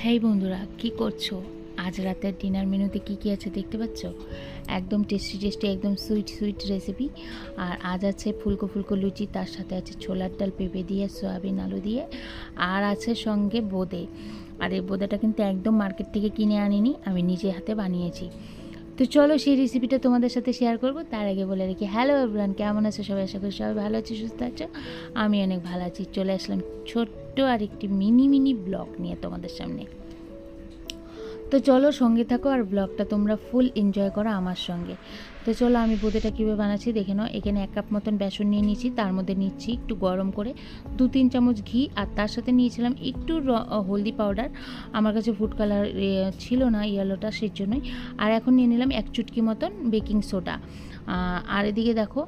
হেই বন্ধুরা, কি করছো? আজ রাতের ডিনার মেনুতে কি কি আছে দেখতে পাচ্ছ? একদম টেস্টি টেস্টি, একদম সুইট সুইট রেসিপি। আর আজ আছে ফুলকো ফুলকো লুচি, তার সাথে আছে ছোলার ডাল পেঁপে দিয়ে, সয়াবিন আলু দিয়ে, আর আছে সঙ্গে বোঁদে। আর এই বোঁদেটা কিন্তু একদম মার্কেট থেকে কিনে আনিনি, আমি নিজে হাতে বানিয়েছি। তো চলো সেই রেসিপিটা তোমাদের সাথে শেয়ার করব। তার আগে বলে রেখি, হ্যালো এভরিওয়ান, কেমন আছো সবাই? আশা করি সবাই ভালো আছো, সুস্থ আছো। আমি অনেক ভালো আছি। চলে আসলাম ছোট্ট আর একটি মিনি মিনি ব্লগ নিয়ে তোমাদের সামনে। তো চলো সঙ্গে থাকো আর ব্লগটা তোমরা ফুল এনজয় করো আমার সঙ্গে। তো চলো আমি বোঁদেটা কীভাবে বানাচ্ছি দেখে নাও। এখানে 1 কাপ মতন বেসন নিয়ে নিয়েছি, তার মধ্যে নিচ্ছি একটু গরম করে 2-3 চামচ ঘি, আর তার সাথে নিয়েছিলাম একটু হলদি পাউডার। আমার কাছে ফুড কালার ছিল না ইয়েলোটা, সেই জন্যই। আর এখন নিয়ে নিলাম 1 চুটকি মতন বেকিং সোডা। আর এদিকে দেখো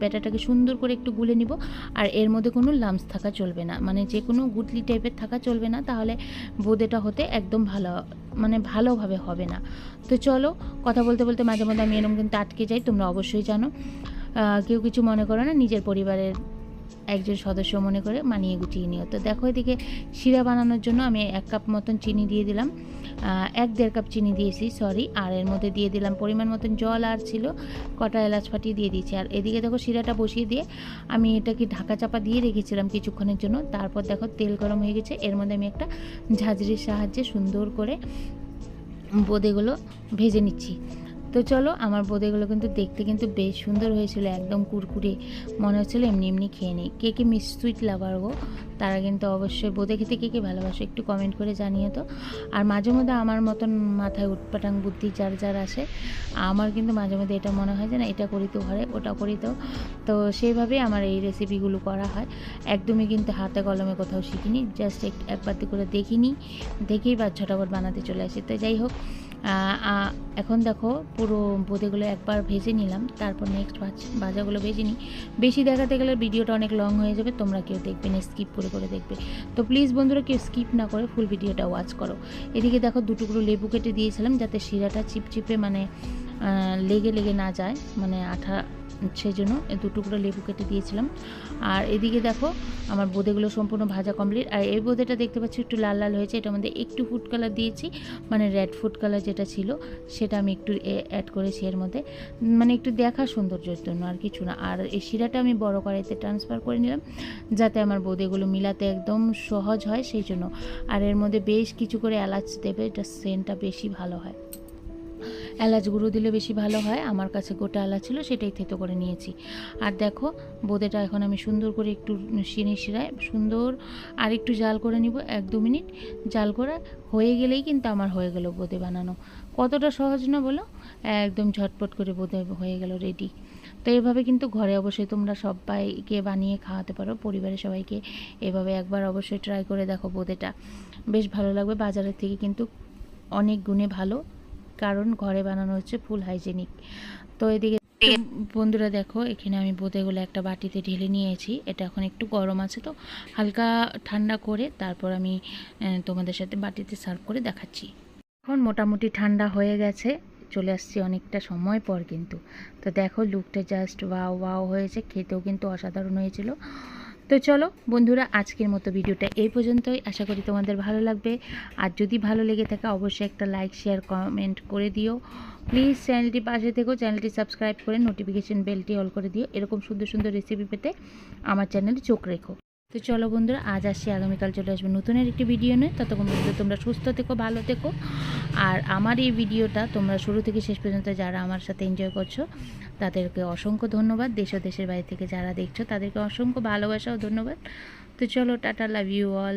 ব্যাটাটাকে সুন্দর করে একটু গুলে নিব। আর এর মধ্যে কোনো লাম্পস থাকা চলবে না, মানে যে কোনো গুটলি টাইপের থাকা চলবে না, তাহলে বোঁদেটা হতে একদম ভালোভাবে হবে না। তো চলো, কথা বলতে বলতে মাঝে মধ্যে আমি এরকম কিন্তু আটকে যাই, তোমরা অবশ্যই জানো। কেউ কিছু মনে করো না, নিজের পরিবারের একজন সদস্য মনে করে মানিয়ে গুটিয়ে নিও। তো দেখো এদিকে শিরা বানানোর জন্য আমি 1 কাপ মতন চিনি দিয়ে দিলাম, 1-1.5 কাপ চিনি দিয়েছি, সরি। আর এর মধ্যে দিয়ে দিলাম পরিমাণ মতন জল, আর ছিল কটা এলাচ ফাটিয়ে দিয়ে দিয়েছি। আর এদিকে দেখো শিরাটা বসিয়ে দিয়ে আমি এটাকে ঢাকা চাপা দিয়ে রেখেছিলাম কিছুক্ষণের জন্য। তারপর দেখো তেল গরম হয়ে গেছে, এর মধ্যে আমি একটা ঝাঁঝরির সাহায্যে সুন্দর করে বোঁদেগুলো ভেজে নিচ্ছি। তো চলো, আমার বোঁদেগুলো কিন্তু দেখতে কিন্তু বেশ সুন্দর হয়েছিল, একদম কুরকুরে, মনে হচ্ছিল এমনি এমনি খেয়ে নিই। কে কে মিস সুইট লাভার গো, তারা কিন্তু অবশ্যই বোঁদে খেতে কে কে ভালোবাসো একটু কমেন্ট করে জানিয়ে তো। আর মাঝে মধ্যে আমার মতন মাথায় উটপাটাং বুদ্ধি যার যার আসে, আমার কিন্তু মাঝে মধ্যে এটা মনে হয় যে না, এটা করি তো ঘরে, ওটা করি তো। তো সেইভাবেই আমার এই রেসিপিগুলো করা হয়। একদমই কিন্তু হাতে কলমে কোথাও শিখিনি, জাস্ট একবার করে দেখিনি, দেখেই বা ঝটাপট বানাতে চলে আসি। তো যাই হোক, এখন দেখো পুরো বোঁদেগুলো একবার ভেজে নিলাম, তারপর নেক্সট ভাজাগুলো ভেজে নিই। বেশি দেখাতে গেলে ভিডিওটা অনেক লং হয়ে যাবে, তোমরা কেউ দেখবে না, স্কিপ করে করে দেখবে। তো প্লিজ বন্ধুরা, কেউ স্কিপ না করে ফুল ভিডিওটা ওয়াচ করো। এদিকে দেখো 2 টুকরো লেবু কেটে দিয়েছিলাম, যাতে শিরাটা চিপচিপে মানে লেগে লেগে না যায়, মানে আঠা, সেই জন্য 2 টুকরো লেবু কেটে দিয়েছিলাম। আর এদিকে দেখো আমার বোঁদেগুলো সম্পূর্ণ ভাজা কমপ্লিট। আর এই বোঁদেটা দেখতে পাচ্ছি একটু লাল লাল হয়েছে, এটার মধ্যে একটু ফুড কালার দিয়েছি, মানে রেড ফুড কালার যেটা ছিল সেটা আমি একটু অ্যাড করেছি এর মধ্যে, মানে একটু দেখা সৌন্দর্যের জন্য, আর কিছু না। আর এই শিরাটা আমি বড় কড়াইতে ট্রান্সফার করে নিলাম, যাতে আমার বোঁদেগুলো মিলাতে একদম সহজ হয়, সেই জন্য। আর এর মধ্যে বেশ কিছু করে এলাচ দেবে, এটা সেন্টটা বেশি ভালো হয়। এলাচ গুঁড়ো দিলে বেশি ভালো হয়, আমার কাছে গোটা এলাচ ছিল, সেটাই থেতো করে নিয়েছি। আর দেখো বোঁদেটা এখন আমি সুন্দর করে একটু শিরায় সুন্দর আর একটু জাল করে নিব, 1-2 মিনিট জাল করা হয়ে গেলেই কিন্তু আমার হয়ে গেল বোঁদে বানানো। কতটা সহজ না বলো, একদম ঝটপট করে বোঁদে হয়ে গেল রেডি। তো এভাবে কিন্তু ঘরে অবশ্যই তোমরা সবাইকে বানিয়ে খাওয়াতে পারো, পরিবারের সবাইকে এভাবে একবার অবশ্যই ট্রাই করে দেখো। বোঁদেটা বেশ ভালো লাগবে, বাজারের থেকে কিন্তু অনেক গুণে ভালো, কারণ ঘরে বানানো হচ্ছে ফুল হাইজেনিক। তো এদিকে বন্ধুরা দেখো, এখানে আমি বোঁদেগুলো একটা বাটিতে ঢেলে নিয়েছি, এটা এখন একটু গরম আছে, তো হালকা ঠান্ডা করে তারপর আমি তোমাদের সাথে বাটিতে সার্ভ করে দেখাচ্ছি। এখন মোটামুটি ঠান্ডা হয়ে গেছে, চলে আসছি অনেকটা সময় পর কিন্তু। তো দেখো লুকটা জাস্ট ওয়াও ওয়াও হয়েছে, খেতেও কিন্তু অসাধারণ হয়েছিল। তো চলো বন্ধুরা, আজকের মতো ভিডিওটা এই পর্যন্তই, আশা করি তোমাদের ভালো লাগবে। আর যদি ভালো লেগে থাকে অবশ্যই একটা লাইক শেয়ার কমেন্ট করে দিও। প্লিজ চ্যানেলটি পাশে থেকো, চ্যানেলটি সাবস্ক্রাইব করে নোটিফিকেশন বেলটি অল করে দিও, এরকম সুন্দর সুন্দর রেসিপি পেতে আমার চ্যানেলে চোখ রেখো। তো চলো বন্ধুরা, আজ আসছি, আগামীকাল চলে আসবে নতুন একটি ভিডিও নিয়ে। ততক্ষণ পর্যন্ত তোমরা সুস্থ থেকো, ভালো থেকো। আর আমার এই ভিডিওটা তোমরা শুরু থেকে শেষ পর্যন্ত যারা আমার সাথে এনজয় করছো, তাদেরকে অসংখ্য ধন্যবাদ। দেশ ও দেশের বাইরে থেকে যারা দেখছো, তাদেরকে অসংখ্য ভালোবাসা ও ধন্যবাদ। তো চলো, টাটা, লাভ ইউ অল।